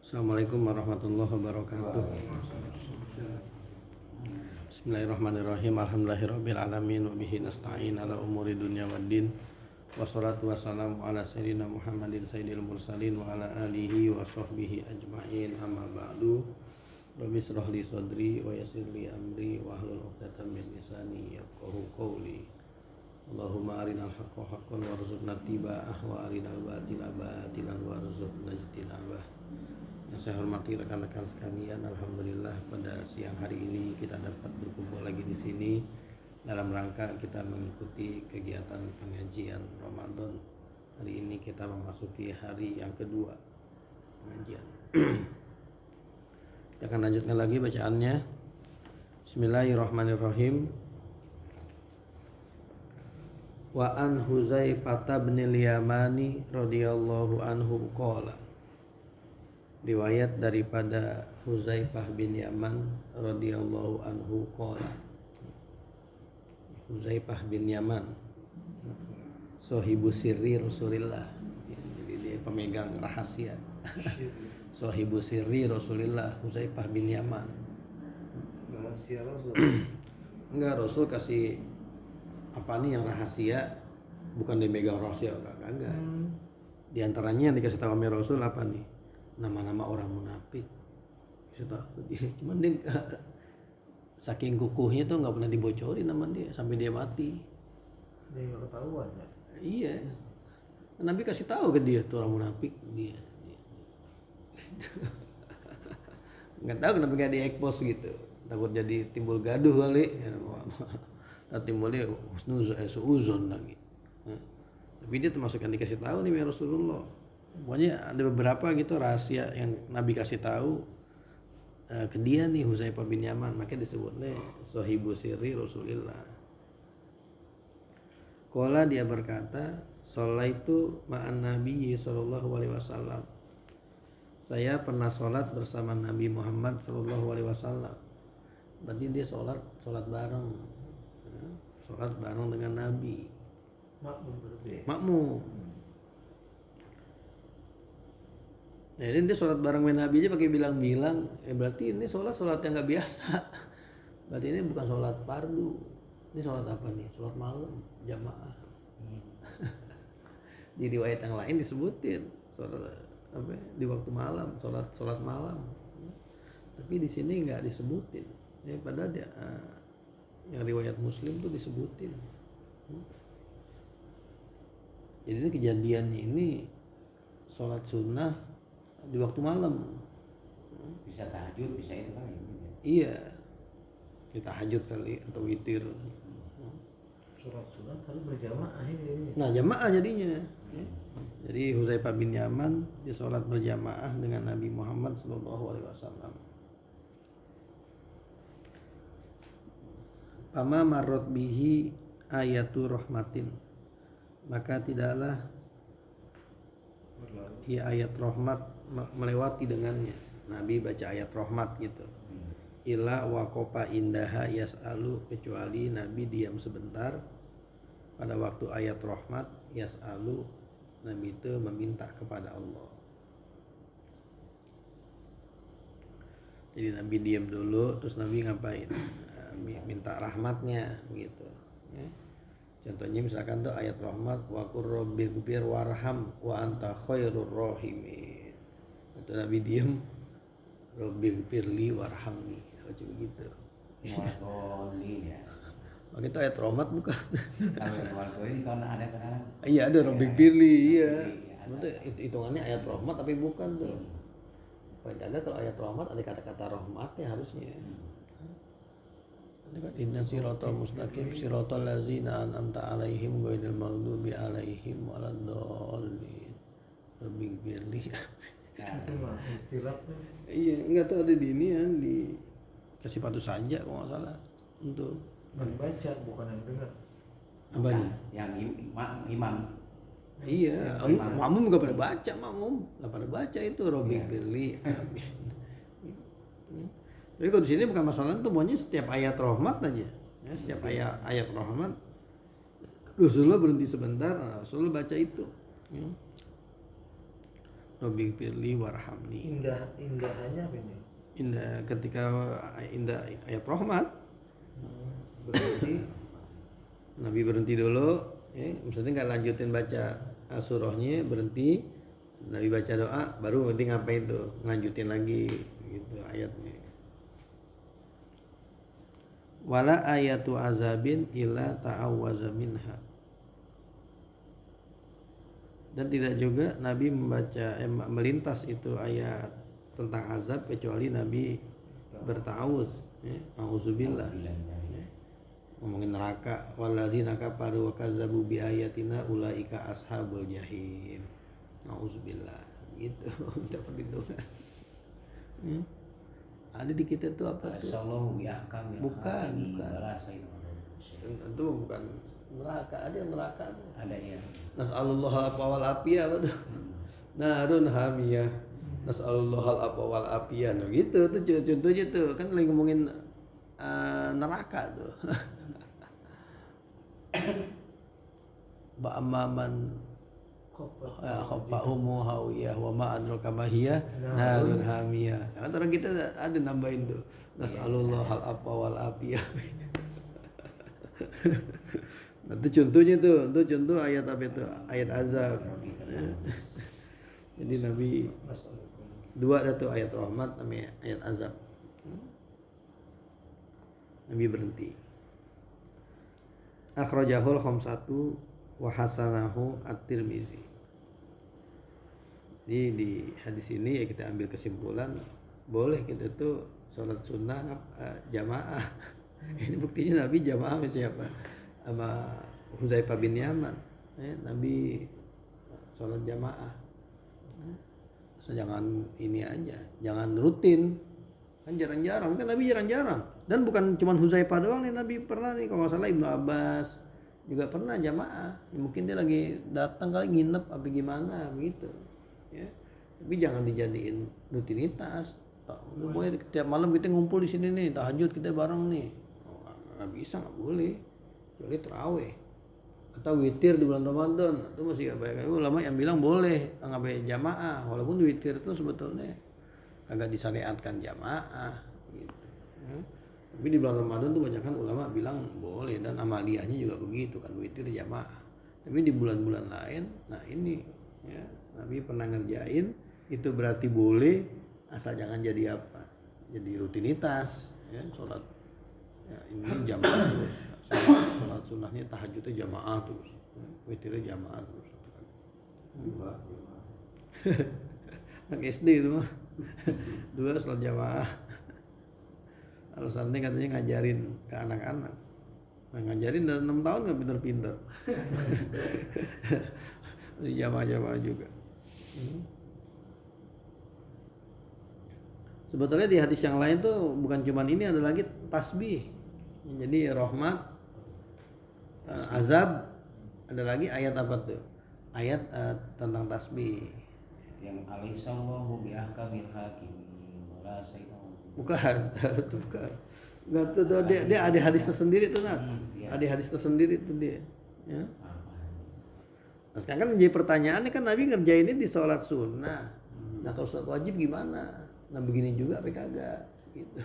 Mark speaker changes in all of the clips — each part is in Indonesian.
Speaker 1: Assalamualaikum warahmatullahi wabarakatuh. Bismillahirrahmanirrahim. Alhamdulillahirabbil alamin wa bihi nasta'in ala umuri dunya waddin. Wassalatu wassalamu ala sayyidina Muhammadin sayyidil mursalin wa ala alihi wa sahbihi ajma'in. Amma ba'du. Rabbi shrah li sadri wa yassir li amri wa hlul 'uqdatam min lisani yafqahu qawli. Allahumma arinal haqqa haqqan warzuqna ittiba'ah wa arinal batila batilan warzuqna ijtinabah. Yang saya hormati rekan-rekan sekalian, alhamdulillah pada siang hari ini kita dapat berkumpul lagi di sini dalam rangka kita mengikuti kegiatan pengajian Ramadan. Hari ini kita memasuki hari yang kedua pengajian. Kita akan lanjutkan lagi bacaannya. Bismillahirrahmanirrahim. Wa an Huzaifah bin al-Yamani radhiyallahu anhu qala. Riwayat daripada Huzaifah bin Yaman radhiyallahu anhu qala. Huzaifah bin Yaman sahibu sirri Rasulillah. Jadi dia pemegang rahasia. Sahibu sirri Rasulillah, Huzaifah bin Yaman.
Speaker 2: Rahasia Rasul.
Speaker 1: Enggak, Rasul kasih apa nih yang rahasia, bukan dia megang rahasia, enggak. Di antaranya yang dikasih tahu sama Rasul apa nih? Nama-nama orang munafik. Dia cuman dia saking kukuhnya tuh nggak pernah dibocorin nama dia sampai dia mati.
Speaker 2: Dia nggak ketahuan ya.
Speaker 1: Iya. Nabi kasih tahu ke dia tuh orang munafik dia. Nggak tahu kenapa nggak diekspos gitu. Takut jadi timbul gaduh kali. Timbulnya suuzon lagi. Tapi dia termasuk yang dikasih tahu nih ya Rasulullah. Pokoknya ada beberapa gitu rahasia yang Nabi kasih tahu ke dia nih, Huzaifah bin Yaman, makanya disebutnya sahibu sirri Rasulillah. Qala, dia berkata, sholaitu ma'an Nabi sallallahu alaihi wasallam. Saya pernah sholat bersama Nabi Muhammad sallallahu alaihi wasallam. Berarti dia sholat bareng. Sholat bareng dengan Nabi.
Speaker 2: Makmum berarti.
Speaker 1: Makmum. Nah, ini dia sholat bareng dengan Nabi aja pakai bilang-bilang, berarti ini sholat yang nggak biasa. Berarti ini bukan sholat fardu. Ini sholat apa nih? Sholat malam jamaah. Di riwayat yang lain disebutin sholat apa? Di waktu malam, sholat malam. Tapi di sini nggak disebutin. Ya, padahal dia, yang riwayat Muslim tuh disebutin. Jadi ini kejadiannya ini sholat sunnah di waktu malam.
Speaker 3: Bisa tahajud, bisa itu kan.
Speaker 1: Iya. Kita tahajud kali atau witir.
Speaker 2: Sholat sunat kalau berjamaah ini.
Speaker 1: Nah, jamaah jadinya. Jadi Huzaifah bin Yaman dia sholat berjamaah dengan Nabi Muhammad SAW. Pama marot bihi ayatu rahmatin. Maka tidaklah ayat rahmat melewati dengannya. Nabi baca ayat rahmat gitu. Illa waqafa indaha yas'alu, kecuali Nabi diam sebentar pada waktu ayat rahmat yas'alu. Nabi itu meminta kepada Allah. Jadi Nabi diam dulu, terus Nabi ngapain? Minta rahmatnya gitu. Ya. Contohnya misalkan tuh ayat rahmat wa qur rabbighfir warham wa anta khairur rahimin. Itu Nabi diem, rabbighfirli warhamni. Baca begitu.
Speaker 3: Mu'atolin ya.
Speaker 1: Oh, itu ayat rahmat bukan?
Speaker 3: Kalau mu'atolin kan ada kan?
Speaker 1: Iya, ada rabbighfirli, iya. Itu hitungannya ayat rahmat tapi bukan tuh. Poin ada kalau ayat rahmat ada kata-kata rahmatnya harusnya. Inna siratal mustaqim siratal ladzina an'amta 'alaihim ghairil maghdubi 'alaihim waladdallin. Rabbighfirli.
Speaker 2: Itu mah istilah tuh.
Speaker 1: Iya, enggak tahu ada di ini ya, di kasih patu saja kalau nggak salah untuk
Speaker 2: Membaca bukan yang dengar.
Speaker 1: apanya?
Speaker 3: Yang imam.
Speaker 1: Iya, makmum nggak pada baca, makmum nggak pada baca itu Rabbighfirli. Tapi kalau di sini bukan masalah itu, pokoknya setiap ayat rahmat aja, ya, setiap ayat rahmat Rasulullah berhenti sebentar, Rasulullah baca itu. Ya. Rabbi firli warhamni.
Speaker 2: Indahannya apa ini?
Speaker 1: Indah ayat rahmat.
Speaker 2: Berarti
Speaker 1: Nabi berhenti dulu, maksudnya nggak lanjutin baca surahnya, berhenti, Nabi baca doa, baru nanti ngapain tuh, lanjutin lagi gitu ayatnya. Wala ayatu azabin illa ta'awwaza minha. Dan tidak juga Nabi melintas itu ayat tentang azab kecuali Nabi berta'awuz, auzubillah. Ngomongin neraka, wallazina kafaru wa kazzabu bi ayatina ulaika ashabul jahim. Nauzubillah. Gitu, minta perlindungan. Ada di kita tuh apa tuh?
Speaker 3: Sallallahu biahkam.
Speaker 1: Bukan.
Speaker 3: Itu
Speaker 1: Itu bukan neraka, ada yang neraka tuh.
Speaker 3: ada ya.
Speaker 1: Nas'alullah al-afwa wal afiyah apa tuh? Narun hamiyah. Nas'alullah al-afwa wal afiyah. Nah, gitu tuh contohnya tuh, kan lagi ngomongin neraka tuh. Ba'amaman khafa'umu hawiyah wa ma'adul kamahiyah narun hamiyah. Antara kita ada nambahin tuh nas'alullah al-afwa wal afiyah. Nah, itu contohnya tuh, itu contoh ayat apa itu? Ayat azab. Jadi Nabi dua ada tuh ayat rahmat sama ayat azab. Nabi berhenti. Akhrajahul khamsatu wa hasanahu at-Tirmizi. Jadi di hadis ini ya kita ambil kesimpulan boleh kita tuh sholat sunnah jamaah. Ini buktinya Nabi jamaah sama siapa? Sama Huzaifah bin Yaman. Nabi sholat jamaah. So, jangan ini aja, jangan rutin. Kan jarang-jarang, kan Nabi jarang-jarang. Dan bukan cuma Huzaifah doang nih, Nabi pernah nih kalau nggak salah Ibnu Abbas juga pernah jamaah. Ya, mungkin dia lagi datang kali nginep apa gimana begitu. Ya. Tapi jangan dijadiin rutinitas. Boleh tiap malam kita ngumpul di sini nih, tahajud kita bareng nih. Nggak bisa, nggak boleh. Kecuali tarawih atau witir di bulan Ramadan itu masih banyak ulama yang bilang boleh nggak jamaah, walaupun witir itu sebetulnya kagak disyariatkan jamaah gitu. Ya. Tapi di bulan Ramadan tuh banyak kan ulama bilang boleh, dan amaliyahnya juga begitu kan, witir jamaah. Tapi di bulan-bulan lain, nah ini ya Nabi pernah ngerjain, itu berarti boleh asal jangan jadi apa, jadi rutinitas ya, sholat ya, ini jamaah terus, sholat sunnahnya tahajudnya jamaah terus, witirnya jamaah terus. Anak SD itu mah dua sholat jamaah. Alasannya katanya ngajarin ke anak-anak. Nah, ngajarin dari 6 tahun nggak pinter-pinter. Masih jamaah-jamaah juga. Sebetulnya di hadis yang lain tuh bukan cuma ini, ada lagi tasbih. Jadi rahmat, azab, ada lagi ayat apa tuh? Ayat tentang tasbih.
Speaker 3: Yang alisallahu biahkamil hakim wala sayyidu.
Speaker 1: Bukan, itu bukan. Enggak tuh dia ada hadis tersendiri tuh, Nat.
Speaker 3: Iya.
Speaker 1: Ada hadis tersendiri tuh dia. Ya. Nah, sekarang kan jadi pertanyaannya kan Nabi ngerjainnya di sholat sunnah. Nah, kalau sholat wajib gimana? Nah, begini juga apa kagak gitu.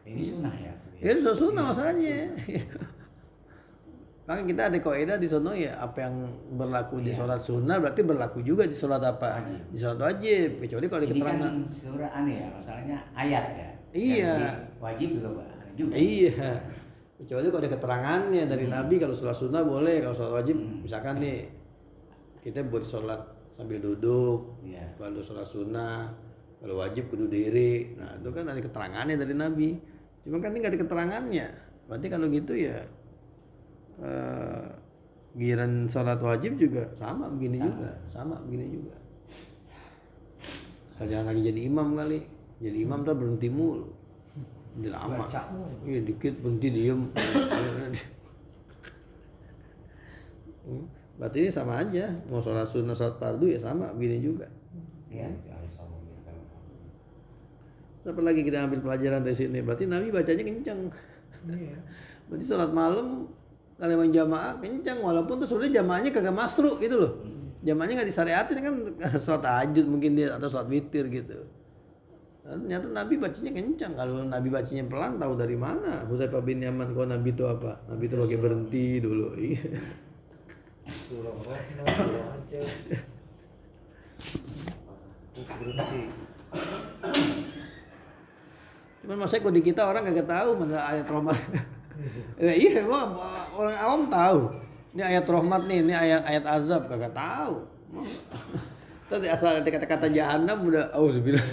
Speaker 3: Ini sunnah ya.
Speaker 1: Ya, sholat sunnah masalahnya. Makanya kita ada kaidah di sono ya, apa yang berlaku di sholat sunnah berarti berlaku juga di sholat apa?
Speaker 3: Wajib.
Speaker 1: Di sholat wajib, kecuali kalau di
Speaker 3: Ini
Speaker 1: keterangan.
Speaker 3: kan surah aneh ya, masalahnya ayat ya.
Speaker 1: Iya.
Speaker 3: Jadi wajib juga juga.
Speaker 1: Iya. Kecuali kalau ada keterangannya dari Nabi, kalau sholat sunnah boleh, kalau sholat wajib misalkan nih kita buat sholat sambil duduk,
Speaker 3: Iya.
Speaker 1: kalau sholat sunnah, kalau wajib kudu diri. Nah itu kan ada keterangannya dari Nabi. Cuma kan ini nggak ada keterangannya. Berarti kalau gitu ya giliran sholat wajib juga sama begini juga. Saya jangan lagi jadi imam kali. Jadi imam tuh berhenti mulu. Jadi lama. Iya dikit berhenti diem. Berarti ini sama aja. Mau sholat sunnah, sholat fardu ya sama begini juga.
Speaker 3: Iya, alisallahu biahkamil hakim.
Speaker 1: Apa lagi kita ambil pelajaran dari sini? Berarti Nabi bacanya kencang.
Speaker 2: Iya.
Speaker 1: Berarti sholat malam kalau yang jamaah kencang, walaupun tuh sebenarnya jamaahnya kagak masru gitu loh. Zamannya nggak disyariatin kan sholat tahajud mungkin dia atau sholat witir gitu. Ternyata Nabi bacanya kencang. Kalau Nabi bacanya pelan tahu dari mana? Hudzaifah bin Yaman kalau Nabi itu apa? Nabi itu pakai berhenti dulu. Iya.
Speaker 2: Surah Rahman, surah aja. Terus berhenti.
Speaker 1: Cuman maksudnya kalau di kita orang kagak tahu mana ayat rahmat. Ya, iya, emang orang awam tahu. Ini ayat rahmat nih, ini ayat azab kagak tahu. Tadi asal ada kata-kata jahanam udah auzubillah.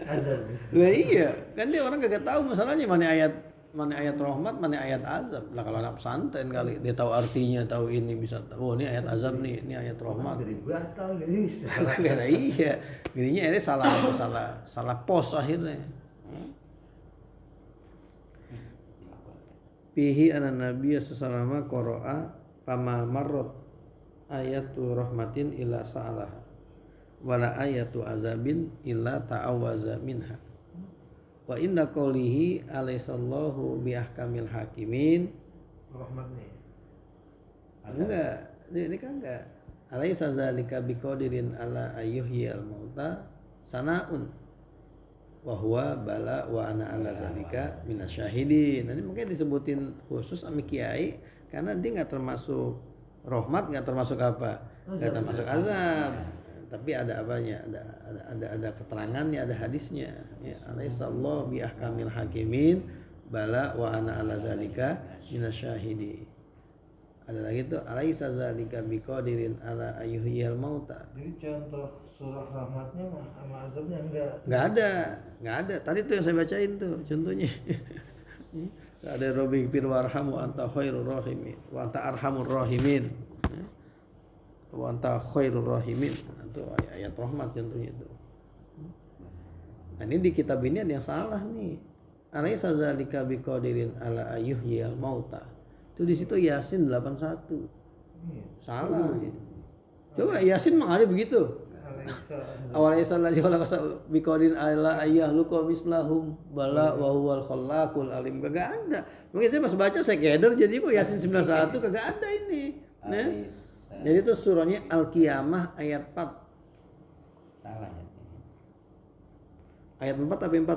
Speaker 2: Azab.
Speaker 1: Lah iya, kan dia orang kagak tahu masalahnya mana ayat rahmat, mana ayat azab. Lah kalau anak pesantren kali dia tahu artinya, tahu ini bisa tahu. Oh, ini ayat azab nih, ini ayat rahmat.
Speaker 2: Jadi batal nih.
Speaker 1: Lah iya, jadinya ini salah pos akhirnya. Fihi anan nabiyya sallallahu qara'a fama marrat ayatu rahmatin illa sa'alaha wala ayatu azabin illa ta'awaza minha wa inna qawlihi alaihissallahu biahkamil hakimin.
Speaker 2: Rahmat nih.
Speaker 1: Enggak, ini kan enggak. Alaisa zalika biqadirin ala ayyuhiyal mauta sanaun wa huwa bala wa ana ala zalika minasyahidin. Nanti mungkin disebutin khusus sama kiai karena dia enggak termasuk rahmat, enggak termasuk apa? Enggak termasuk azab. Tapi ada apanya? Ada keterangannya, ada hadisnya. Ya, alaihissallahu bi ahkamil hakimin bala wa ana ala zalika minasyahidin. Ada lagi tuh alaisa zalika biqadirin ala ayyuhiyal mauta.
Speaker 2: Jadi contoh surah rahmatnya mah sama azabnya enggak.
Speaker 1: Enggak ada. Tadi tuh yang saya bacain tuh contohnya. Ada Rabbi fir warham wa anta khairur rahimin wa anta arhamur rahimin. Wa anta khairur rahimin. Itu ayat rahmat contohnya itu. Nah, ini di kitab ini ada yang salah nih. Alaisa zalika biqadirin ala ayyuhiyal mauta. Itu di situ Yasin 81.
Speaker 2: Iya.
Speaker 1: Salah. Coba Yasin mah ada begitu. Awalaisa allazi khalaqa biqadin ala ayyahluqa mislahum bala wa huwal khallaqul alim. Kagak ada. Mungkin saya pas baca saya keder jadi kok Yasin 91 kagak ada ini. Nah. Jadi itu surahnya Al-Qiyamah ayat 4.
Speaker 3: Salah ya.
Speaker 1: Ayat 4 tapi 40.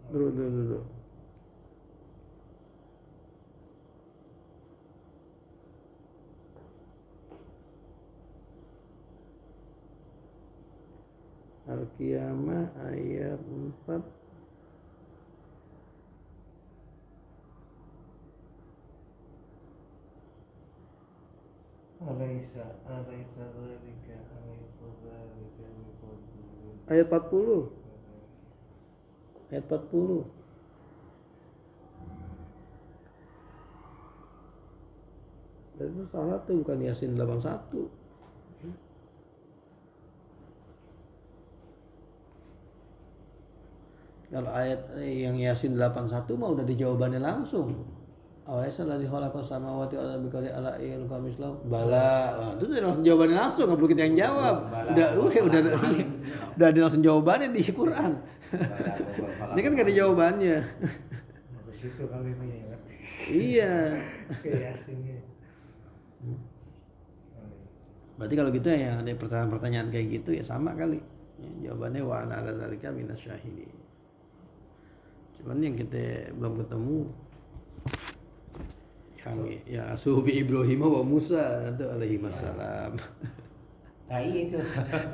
Speaker 1: Dulu. Al-Qiyamah ayat 4.
Speaker 2: Alaisa zalika
Speaker 1: Ayat 40. Ayat 40. Dan itu salah tuh bukan Yasin 81. Kalau ayat yang Yasin 81 mah udah dijawabannya langsung. Awalnya allazi khalaqas samawati wal arda biqadri ala ayyul kamislah bala. Wah, itu udah langsung jawabannya langsung, enggak perlu kita yang jawab. Udah ada langsung jawabannya di Quran. Ini kan enggak ada jawabannya.
Speaker 2: Habis itu kali ini ya.
Speaker 1: Iya.
Speaker 2: Kayak Yasinnya.
Speaker 1: Berarti kalau gitu ya ada pertanyaan-pertanyaan kayak gitu ya sama kali. Ya, jawabannya wa ana ala zalika minasyahidin. Cuman yang kita belum ketemu yang ya suhubi Ibrahim wa Musa nanti alaihi wassalam.
Speaker 3: Nah itu.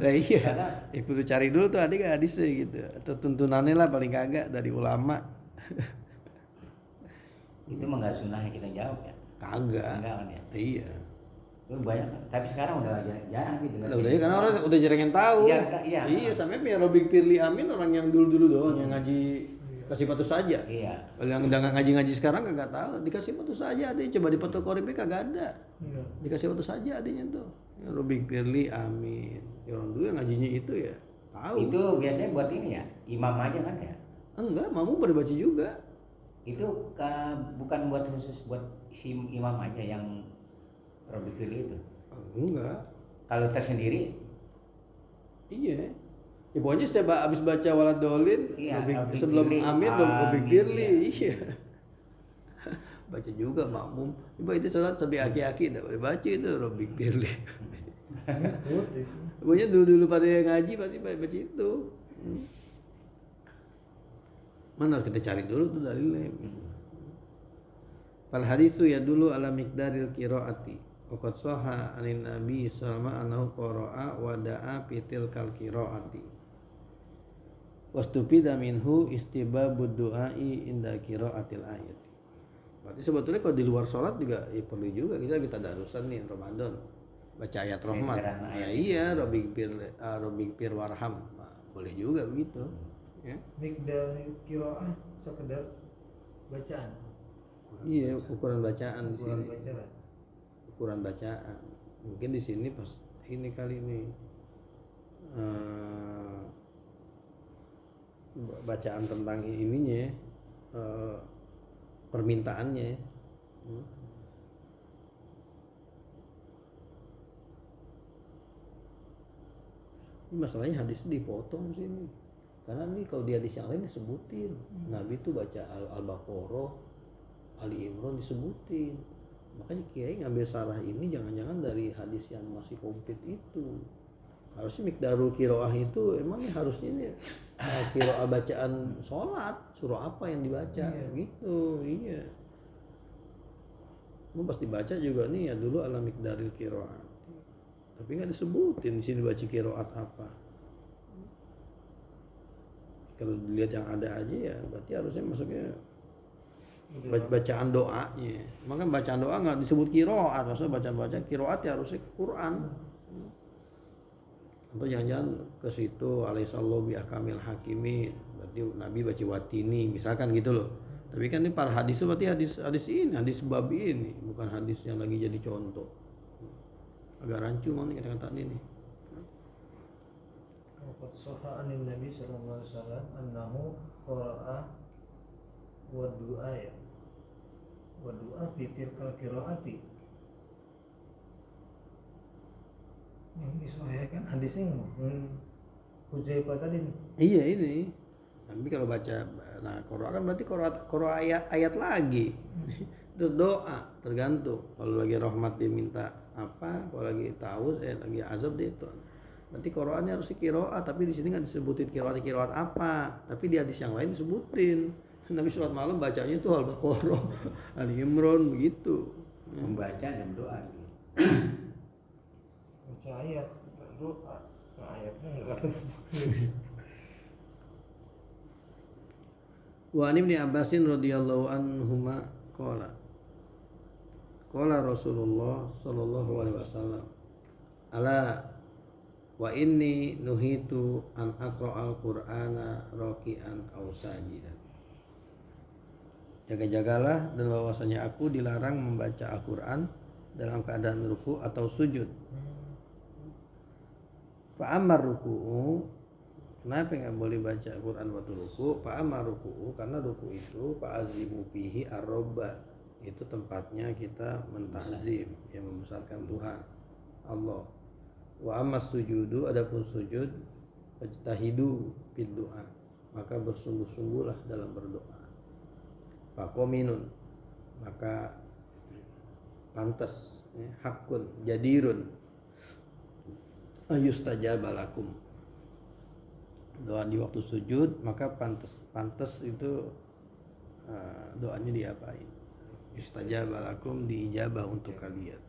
Speaker 1: Nah iya. Ya perlu cari dulu tuh ada gak hadisnya gitu. Atau tuntunannya lah paling kagak dari ulama.
Speaker 3: Itu mah nggak sunnah yang kita jawab ya.
Speaker 1: Kagak.
Speaker 3: Enggak kan ya.
Speaker 1: Iya.
Speaker 3: Itu banyak, tapi sekarang udah jarang gitu.
Speaker 1: Udah ya karena orang udah jarang yang tahu.
Speaker 3: Iya.
Speaker 1: Iya sampai punya Robik Firly Amin orang yang dulu doang yang ngaji kasih patu saja.
Speaker 3: Iya.
Speaker 1: Kalau yang udah ngaji sekarang kagak tahu, dikasih patu saja adanya. Coba di foto koripnya kagak ada.
Speaker 2: Iya.
Speaker 1: Dikasih patu saja adanya tuh. Ya, Robik Firly Amin. Ya, orang dulu yang ngajinya itu ya tahu.
Speaker 3: Itu biasanya buat ini ya, imam aja kan ya.
Speaker 1: Enggak, mamu pada baca juga.
Speaker 3: Itu bukan buat khusus buat si imam aja yang Robi Firly itu.
Speaker 1: Enggak.
Speaker 3: Kalau tersendiri,
Speaker 1: Iya. Ya pokoknya setiap habis baca Waladolin,
Speaker 3: iya,
Speaker 1: sebelum Amin Robik Firly, iya. baca juga makmum. Ibu itu sholat sampai aki-aki dah boleh baca itu Robbik Firli.
Speaker 2: Ikut itu.
Speaker 1: Pokoknya dulu pada yang ngaji pasti baca itu. Mana harus kita cari dulu tuh dalilnya. Fal hadisu ya dulu ala miqdaril qiraati. Waqad sahha anin Nabi sallallahu alaihi wasallam qara'a wa da'a fitil kal qiraati. Wastupida minhu istibabud du'ai inda qiraatil ayat. Berarti sebetulnya kalau di luar sholat juga ya perlu juga kita darusan nih Ramadan baca ayat rahmat. Ya iya Robbik Fir warham. Nah, boleh juga begitu. Ya.
Speaker 2: Mikdal qiraah sekedar bacaan.
Speaker 1: Iya, ukuran bacaan di
Speaker 2: Ukuran
Speaker 1: sini.
Speaker 2: bacaan.
Speaker 1: Ukuran bacaan. Mungkin di sini pas ini kali ini bacaan tentang ininya permintaannya. Ini masalahnya hadis dipotong sini. Karena nih kalau di hadis yang lain disebutin Nabi tuh baca Al-Baqarah, Ali Imran disebutin. Makanya Kiai ngambil sarah ini jangan-jangan dari hadis yang masih komplit itu. Harusnya miqdarul qiraah itu emangnya harusnya ini qiraah bacaan sholat, surah apa yang dibaca gitu. Iya. Mau pas dibaca juga nih ya dulu ala miqdaril qiraah. Tapi nggak disebutin di sini baca qiraat apa. Kalau dilihat yang ada aja ya berarti harusnya masuknya bacaan doanya. Maka bacaan doa nggak disebut qiraat, maksudnya baca qiraat ya harusnya Quran. Atau jangan-jangan ke situ alaihissallahu bi ahkamil hakimin. Berarti Nabi baca watini misalkan gitu loh. Tapi kan ini para hadis itu berarti hadis ini, hadis bab ini, bukan hadis yang lagi jadi contoh. Agak rancu mau nih kata-kata ini.
Speaker 2: Waqad sahha anin Nabi sallallahu alaihi wasallam annahu qara'a wa du'a ya. Wa du'a fi tilkal qiraati. Yang disahihkan hadisnya Huzaifah tadi nih.
Speaker 1: Iya ini. Tapi kalau baca nah Qur'an kan berarti Qur'an ayat lagi. Terus doa tergantung. Kalau lagi rahmat diminta apa, kalau lagi ta'awudz lagi azab dia itu. Berarti Qur'annya harus qiraat, tapi di sini nggak disebutin qiraat apa, tapi di hadis yang lain disebutin. Nabi sholat malam bacanya itu Al-Baqarah, Ali Imran begitu.
Speaker 3: Membaca dan doa.
Speaker 2: Baca ayat, doa. Nah, ayatnya enggak.
Speaker 1: Wa an Ibnu Abbasin radhiyallahu anhuma qala Rasulullah sallallahu alaihi wasallam ala wa inni nuhitu an aqra'al qur'ana raki'an aw sajidan. Jaga-jagalah dan bahwasanya aku dilarang membaca Al-Qur'an dalam keadaan ruku atau sujud. Fa amar ruku'u, kenapa nggak boleh baca Al-Qur'an waktu ruku? Fa amar ruku'u, karena ruku itu fa azimu fihi ar-robba, itu tempatnya kita mentazim, yang membesarkan Tuhan Allah. Wa amma sujudu, adapun sujud fajtahidu fid du'a, maka bersungguh-sungguhlah dalam berdoa. Faqominun, maka pantas ya, hakun jadirun ayustajabalakum, doa di waktu sujud maka pantas itu doanya diapain, yustajabalakum, diijabah untuk kalian.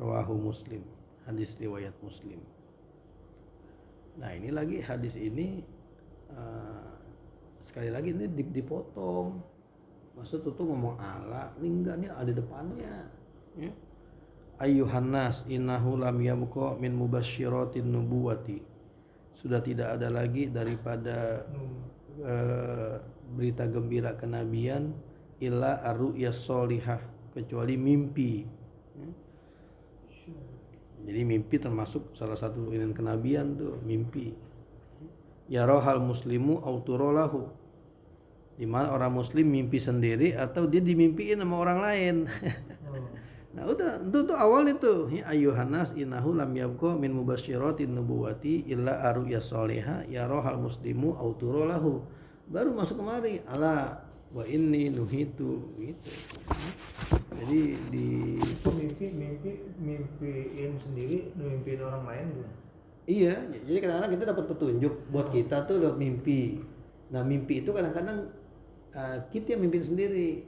Speaker 1: Rawahu Muslim, hadis riwayat Muslim. Nah ini lagi hadis ini sekali lagi ini dipotong. Maksud itu ngomong ala, ini enggak, nih ada depannya ya. Ayyuhan nas innahu lam yabqa min mubasysyiratin nubuwati, sudah tidak ada lagi daripada berita gembira kenabian illa ar-ru'yas sholihah, kecuali mimpi ya. Jadi mimpi termasuk salah satu inian kenabian tuh, mimpi. Ya rohal muslimu auturolahu, di mana orang muslim mimpi sendiri atau dia dimimpiin sama orang lain. Nah udah itu awal itu ya, ayyuhannas innahu lam yabqa min mubasysyiratin nubuwati illa arru'ya sholihah ya rohal muslimu auturolahu, baru masuk kemari ala wa inni nuhitu gitu. Jadi di
Speaker 2: Itu mimpiin sendiri, mimpiin orang lain gimana?
Speaker 1: iya, jadi kadang-kadang kita dapat petunjuk buat kita tuh lewat mimpi. Nah, mimpi itu kadang-kadang kita yang mimpin sendiri.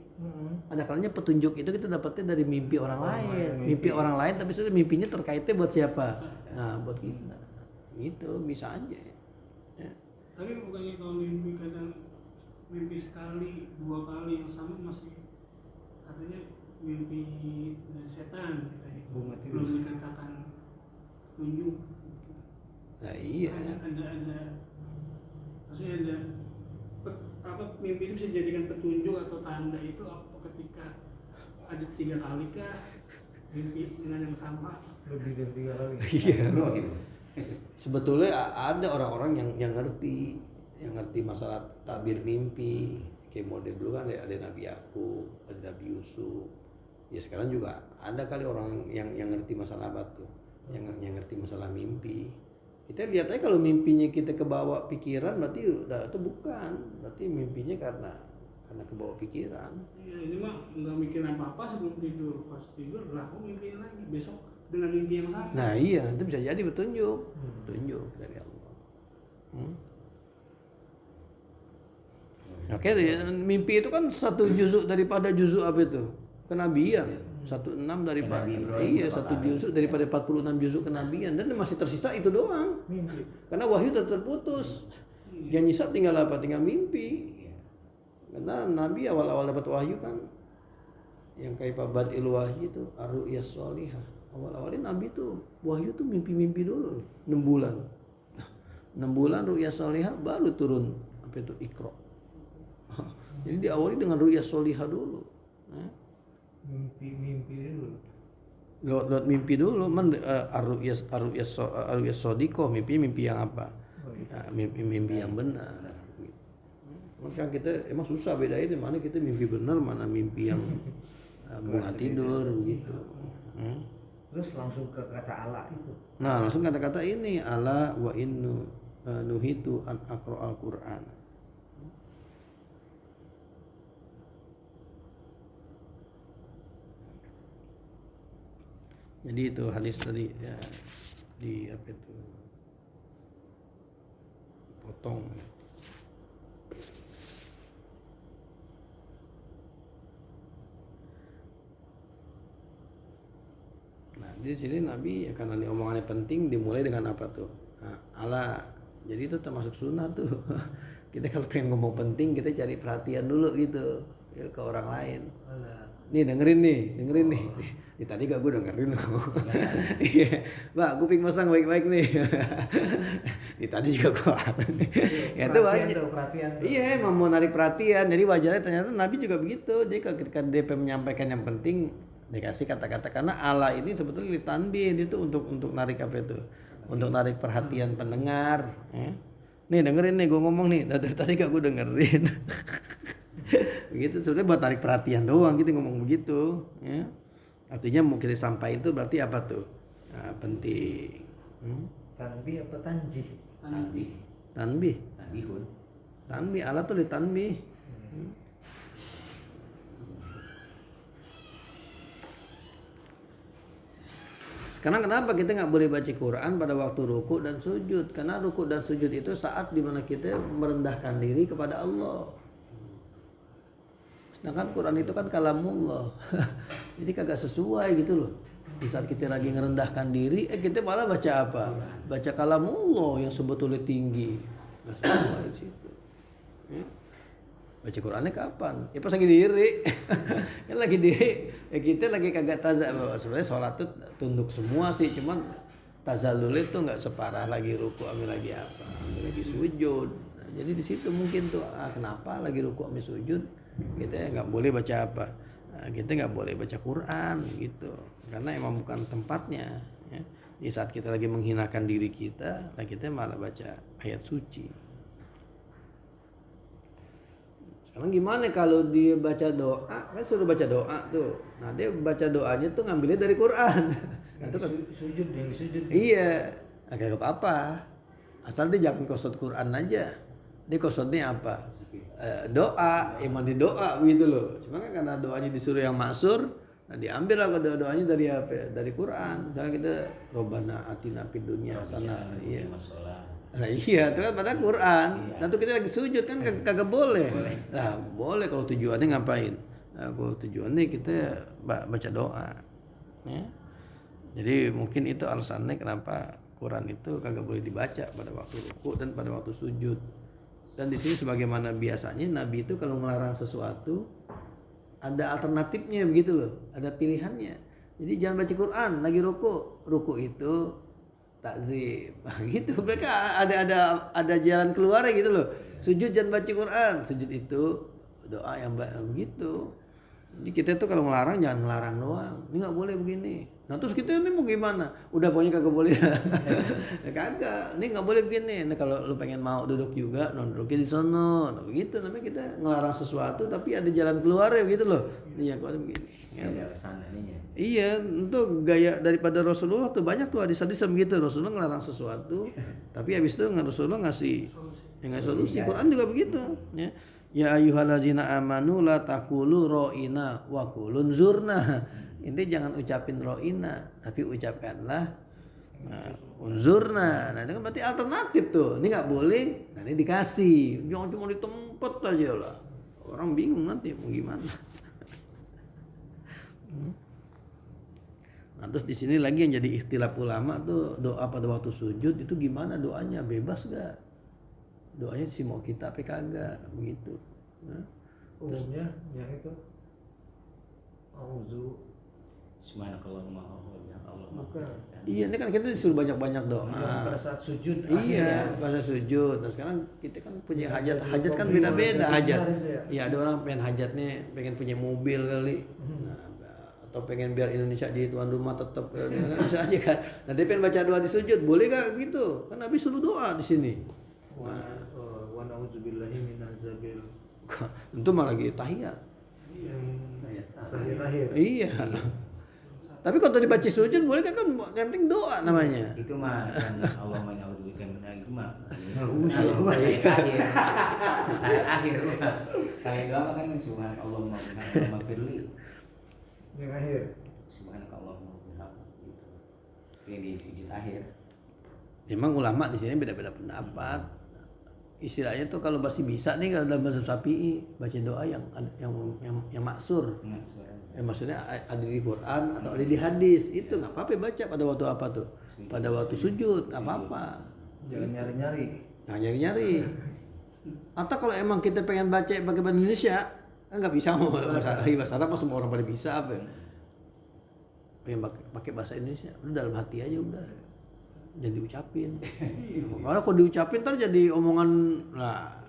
Speaker 1: Ada kalanya petunjuk itu kita dapatnya dari mimpi orang lain. Mimpi orang lain tapi sudah mimpinya terkaitnya buat siapa? Nah, buat kita. Gitu bisa aja. Ya.
Speaker 4: Tapi bukannya kalau mimpi kadang mimpi sekali, 2 kali yang sama masih katanya mimpi dari setan katanya.
Speaker 2: Bunga tidur.
Speaker 4: Belum dikatakan tunjuk.
Speaker 1: Nah, iya.
Speaker 4: Ada maksudnya ada apa mimpi itu bisa dijadikan petunjuk atau tanda itu apa ketika ada 3 kali kah mimpi dengan yang sama?
Speaker 2: Lebih dari 3 kali.
Speaker 1: Iya.
Speaker 3: Bro, gitu.
Speaker 1: Sebetulnya ada orang-orang yang ngerti masalah tabir mimpi. Kayak model dulu kan ada Nabi Yakub, ada Nabi Yusuf. Ya sekarang juga ada kali orang yang ngerti masalah apa tuh, yang ngerti masalah mimpi. Kita lihat aja kalau mimpinya kita kebawa pikiran berarti itu bukan, berarti mimpinya karena kebawa pikiran.
Speaker 4: Iya, ini mah nggak mikir apa-apa sebelum tidur, pas tidur lah aku mimpiin lagi besok dengan mimpi yang sama.
Speaker 1: Nah iya, itu bisa jadi petunjuk dari Allah. Oke, mimpi itu kan satu juzuk daripada juzuk apa itu? Kenabian. 16 daripada iya, satu juzuk daripada 46 juzuk kenabian dan masih tersisa itu doang.
Speaker 2: Mimpi.
Speaker 1: Karena wahyu udah terputus. Yang nyisa tinggal apa? Tinggal mimpi. Karena Nabi awal-awal dapat wahyu kan yang kayak badil wahyu itu ar-ru'yas sholihah. Awal-awalnya Nabi tuh wahyu tuh mimpi-mimpi dulu 6 bulan. 6 bulan ru'yas sholihah baru turun apa itu Iqra. Jadi diawali dengan ru'yas sholihah dulu.
Speaker 2: Mimpi dulu.
Speaker 1: Lewat mimpi dulu ar-ru'yas shodikoh, mimpi yang apa? Mimpi yang benar. Maka kita emang susah bedain mana kita mimpi benar, mana mimpi yang bunga tidur begitu.
Speaker 2: Terus langsung ke kata Allah itu.
Speaker 1: Nah, langsung kata-kata ini ala wa innu nuhitu an aqra al-Qur'an. Jadi itu hadis tadi ya, di apa itu potong. Nah di sini Nabi ya, karena ini omongannya penting dimulai dengan apa tuh? Nah, ala. Jadi itu termasuk sunnah tuh. Kita kalau pengen ngomong penting kita cari perhatian dulu gitu ya, ke orang lain. Nih dengerin nih. Tadi gak gue dengerin loh. Iya, Mbak, kuping masang baik-baik nih. Tadi juga gue ya itu wajar. Iya, emang mau narik perhatian. Jadi wajarnya ternyata Nabi juga begitu. Jadi ketika DP menyampaikan yang penting dikasih kata-kata karena Allah ini sebetulnya litanbih itu untuk narik apa itu? Untuk narik perhatian pendengar. Nih dengerin nih gue ngomong nih. Dari tadi gak gue dengerin. Begitu sebenarnya buat tarik perhatian doang kita ngomong begitu ya. Artinya mau kita sampaikan itu berarti apa tuh? Nah, penting.
Speaker 2: Tanbih apa tanjih?
Speaker 1: Tanbih alat tuh ditanbih. Sekarang kenapa kita nggak boleh baca Quran pada waktu ruku dan sujud? Karena ruku dan sujud itu saat dimana kita merendahkan diri kepada Allah. Sedangkan Quran itu kan kalamullah. Jadi kagak sesuai gitu loh. Di saat kita lagi ngerendahkan diri, kita malah baca apa? Baca kalamullah yang sebetulnya tinggi. Nggak sesuai di situ. Ya. Baca Qurannya kapan? Ya pas lagi diri. Kan lagi diri. Ya kita lagi kagak tazah. Sebenarnya sholat tuh tunduk semua sih. Cuman tazalul itu nggak separah lagi ruku, ambil lagi apa? Ambil lagi sujud. Nah, jadi di situ mungkin tuh kenapa lagi ruku ambil sujud? Kita nggak boleh baca apa, kita nggak boleh baca Quran gitu, karena emang bukan tempatnya. Ya. Di saat kita lagi menghinakan diri kita, nah kita malah baca ayat suci. Sekarang gimana kalau dia baca doa, kan suruh baca doa tuh. Nah dia baca doanya tuh ngambilnya dari Quran. Nah, itu kan
Speaker 2: sujud.
Speaker 1: Iya, agak apa-apa. Asal dia jangan qasad Quran aja. Ini qasatnya apa? Doa, emang di doa begitu loh. Cuma kan karena doanya disuruh yang maksur, nah diambil lah doanya dari apa? Ya? Dari Quran. Misalnya kita Robbana atina fid dunya hasanah. Iya. Nah, iya, itu kan pada Quran. Nah, tuh kita lagi sujud kan kagak boleh. Nah, boleh kalau tujuannya ngapain? Nah, kalau tujuannya kita baca doa. Ya. Jadi mungkin itu alasannya kenapa Quran itu kagak boleh dibaca pada waktu ruku dan pada waktu sujud. Dan di sini sebagaimana biasanya Nabi itu kalau melarang sesuatu ada alternatifnya begitu loh, ada pilihannya. Jadi jangan baca Quran lagi ruku itu takzim. Nah, gitu. Mereka ada jalan keluarnya gitu loh. Sujud jangan baca Quran, sujud itu doa yang begitu. Jadi kita tuh kalau ngelarang jangan ngelarang doang. Ini nggak boleh begini. Nah terus kita ini mau gimana? Udah pokoknya kagak boleh. Ya kagak. Ini nggak boleh begini. Nah kalau lu pengen mau duduk juga, non duduknya di sono. Nah begitu namanya kita ngelarang sesuatu tapi ada jalan keluarnya gitu loh. Iya kok ada begini. Ya. Iya, itu gaya daripada Rasulullah tuh banyak tuh hadis-hadis begitu. Rasulullah ngelarang sesuatu, tapi habis itu Rasulullah ngasih solusi. Quran juga begitu. Ya. Ya ayyuhallazina amanu la taqulu ra'ina wa qulun zurna. Intinya jangan ucapin ra'ina, tapi ucapkanlah unzurna. Nah, itu kan berarti alternatif tuh. Ini enggak boleh, nah ini dikasih. Jangan cuma di tempat aja lah. Orang bingung nanti mau gimana. Nah, terus di sini lagi yang jadi ikhtilaf ulama tuh doa pada waktu sujud itu gimana doanya? Bebas gak? Doanya sih mau kita apa kagak begitu. Nah,
Speaker 2: umumnya yang itu auzu
Speaker 3: Subhanakallahumma
Speaker 2: bukan.
Speaker 1: iya, ini kan kita disuruh banyak-banyak doa.
Speaker 2: Pada saat sujud.
Speaker 1: Iya, pada sujud. Nah, sekarang kita kan punya hajat kan beda-beda hajat. Iya, ada orang pengen hajatnya pengen punya mobil kali. Nah, atau pengen biar Indonesia di tuan rumah tetap kan bisa aja kan. Nah, dia pengen baca doa di sujud, boleh gak gitu? Kan Nabi suruh doa di sini.
Speaker 2: Wa na'udzubillahi minadzabil.
Speaker 1: Itu malah lagi tahiyat.
Speaker 2: Akhir.
Speaker 1: Iya. Tapi kalau dibaca sujud boleh kan yang penting doa namanya.
Speaker 3: Itu mah yang Allah menyaudzubika minna itu mah. Akhir. Kayak doa kan subhanallahumma wa bihamdihi.
Speaker 2: Yang akhir.
Speaker 3: Subhanakallahumma wa bihamdihi. Ini di sujud akhir.
Speaker 1: Memang ulama di sini beda-beda pendapat. Istilahnya tuh kalau masih bisa nih kalau dalam bahasa Syafi'i baca doa yang maksur. Maksudnya ada di Quran atau ada di hadis. Itu enggak apa-apa baca pada waktu apa tuh? Pada waktu sujud, enggak apa-apa.
Speaker 2: Jangan nyari-nyari.
Speaker 1: Nah, nyari-nyari. Atau kalau emang kita pengen baca pakai bahasa Indonesia, kan enggak bisa mau bahasa Arab semua orang pada bisa apa. Pengen pakai bahasa Indonesia, udah dalam hati aja udah. Jangan diucapin. Karena kalau diucapin ntar jadi omongan lah.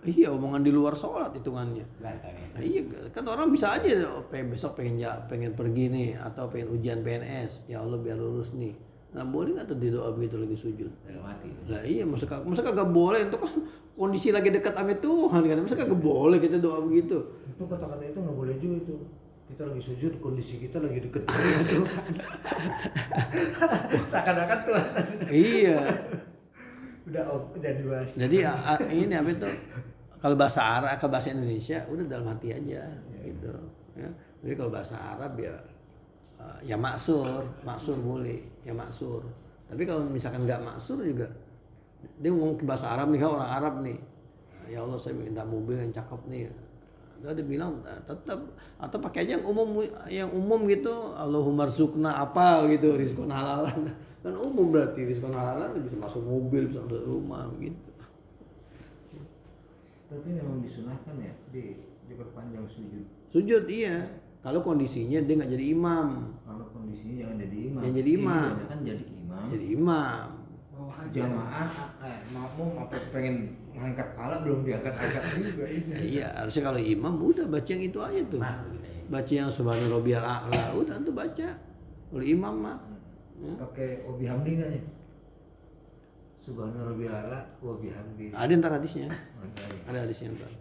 Speaker 1: Iya, omongan di luar sholat hitungannya. Nah, iya kan orang bisa aja besok pengen pergi nih atau pengen ujian PNS. Ya Allah biar lulus nih. Nah, boleh enggak tuh doa begitu lagi sujud? Lah iya, masa kagak boleh, itu kan kondisi lagi dekat sama Tuhan kan. Masa kagak boleh kita doa begitu?
Speaker 2: Itu kata-kata itu enggak boleh juga itu. Kita lagi sujud, kondisi kita lagi deket dengan Tuhan. Seakan-akan Tuhan.
Speaker 1: Iya.
Speaker 2: Udah dibahas.
Speaker 1: Jadi ini apa itu? Kalau bahasa Arab, kalau bahasa Indonesia udah dalam hati aja gitu. Ya. Jadi kalau bahasa Arab ya maksur boleh, ya maksur. Tapi kalau misalkan nggak maksur juga, dia ngomong ke bahasa Arab nih, kan orang Arab nih. Ya Allah saya minta mobil yang cakep nih. Dia bilang tetap atau pakai aja yang umum gitu, Allahumma rzuqna apa gitu, rizqan halalan. Kan umum berarti rizqan halalan bisa masuk mobil, bisa masuk rumah gitu.
Speaker 2: Tapi memang disunahkan ya diperpanjang sujud.
Speaker 1: Sujud iya. Kalau kondisinya dia nggak jadi imam.
Speaker 2: Kalau kondisinya jangan jadi imam.
Speaker 1: Yang jadi imam.
Speaker 2: Kan jadi imam.
Speaker 1: Jadi imam.
Speaker 2: Jamaah makmum apa pengen ngangkat kepala belum diangkat-angkat juga ini.
Speaker 1: Iya, harusnya kalau imam udah baca yang itu aja tuh. Baca yang subhana rabbiyal a'la, udah tuh baca. Kalau imam mah
Speaker 2: pakai wabihamdi enggak nih? Subhana rabbiyal a'la wa bihamdi.
Speaker 1: ada ntar hadisnya. Ada hadisnya ntar.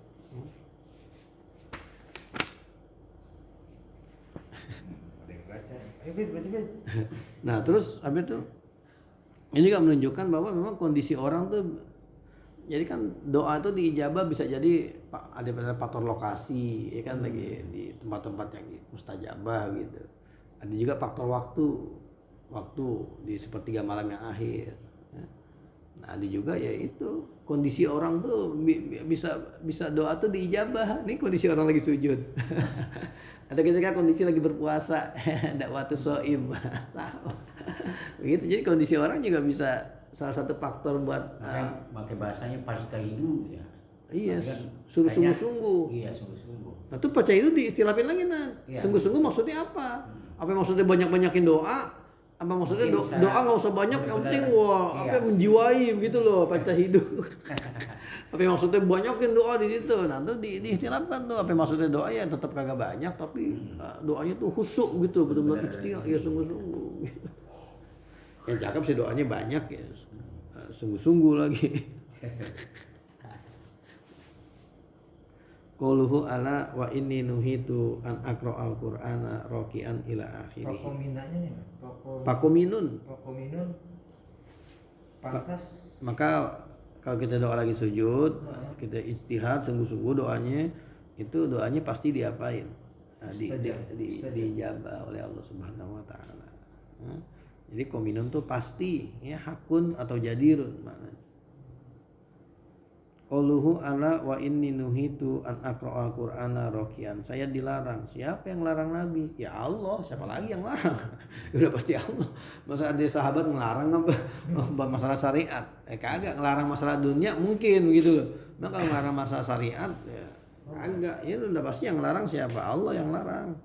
Speaker 2: Ada yang baca. Ayo baca.
Speaker 1: Nah, terus habis itu ini kan menunjukkan bahwa memang kondisi orang tuh Jadi kan doa itu diijabah bisa jadi ada faktor lokasi, ya kan, lagi di tempat-tempat yang mustajabah gitu. Ada juga faktor waktu di sepertiga malam yang akhir. Ya. Nah, ada juga ya itu kondisi orang tuh bisa doa tuh diijabah. Ini kondisi orang lagi sujud. Atau ketika kondisi lagi berpuasa, dakwatu shaim. Begitu. Jadi kondisi orang juga bisa salah satu faktor buat
Speaker 3: pakai bahasanya fajtahidu ya.
Speaker 1: Iya,
Speaker 3: Kan
Speaker 1: suruh
Speaker 3: kayaknya-
Speaker 1: sungguh-sungguh.
Speaker 3: Iya, sungguh-sungguh.
Speaker 1: Nah, tuh baca itu diistilahkan lagi
Speaker 3: Iya.
Speaker 1: Sungguh-sungguh maksudnya apa? Apa maksudnya banyak-banyakin doa? Apa maksudnya
Speaker 3: Mungkin bisa
Speaker 1: doa nggak usah banyak, yang penting wah
Speaker 3: iya.
Speaker 1: apa menjiwai begitu loh, baca hidup. Apa maksudnya banyakin doa di situ? Nah, tuh diistilahkan tuh apa maksudnya doa ya tetap kagak banyak tapi doanya tuh khusyuk gitu, betul-betul ikhtiar, ya sungguh-sungguh. Gitu. Yang cakep sih doanya banyak ya, sungguh-sungguh lagi. Qauluhu ala wa inni nuhitu an aqra'al qur'ana raki'an ila akhirih.
Speaker 2: Rokominanya nih,
Speaker 1: Pakominun.
Speaker 2: Rokominun pantas.
Speaker 1: Maka kalau kita doa lagi sujud, kita ijtihad sungguh-sungguh doanya, itu doanya pasti diapain? Nah, diijabah oleh Allah Subhanahu wa taala. Jadi kominun tuh pasti ya, hakun atau jadirun maknanya. Qauluhu ala wa inni nuhitu an aqra'al qur'ana rakian. Saya dilarang. Siapa yang larang Nabi? Ya Allah, siapa lagi yang larang? Udah pasti Allah. Masa ada sahabat ngelarang apa masalah syariat? Kagak, ngelarang masalah dunia mungkin gitu loh. Nah, kalau ngelarang masalah syariat ya kagak. Ya udah pasti yang larang siapa? Allah yang larang.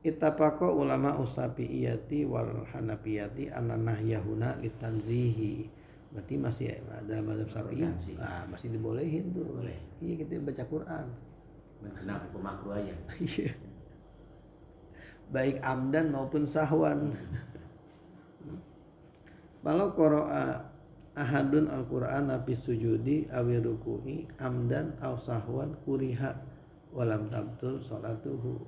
Speaker 1: Ittafaqo ulama usafiiyati wal hanafiyati anna nahyahuna litanzihi. Berarti masih dalam mazhab Syafi'i, masih dibolehin tuh.
Speaker 3: Boleh.
Speaker 1: Iya, kita baca Quran.
Speaker 3: Kena hukum makruh aja.
Speaker 1: Iya. Baik amdan maupun sahwan. Kalau qara'a ahadun al-Qur'ana fi sujudi aw ruku'i amdan aw sahwan kuriha walam tabtul salatuhu.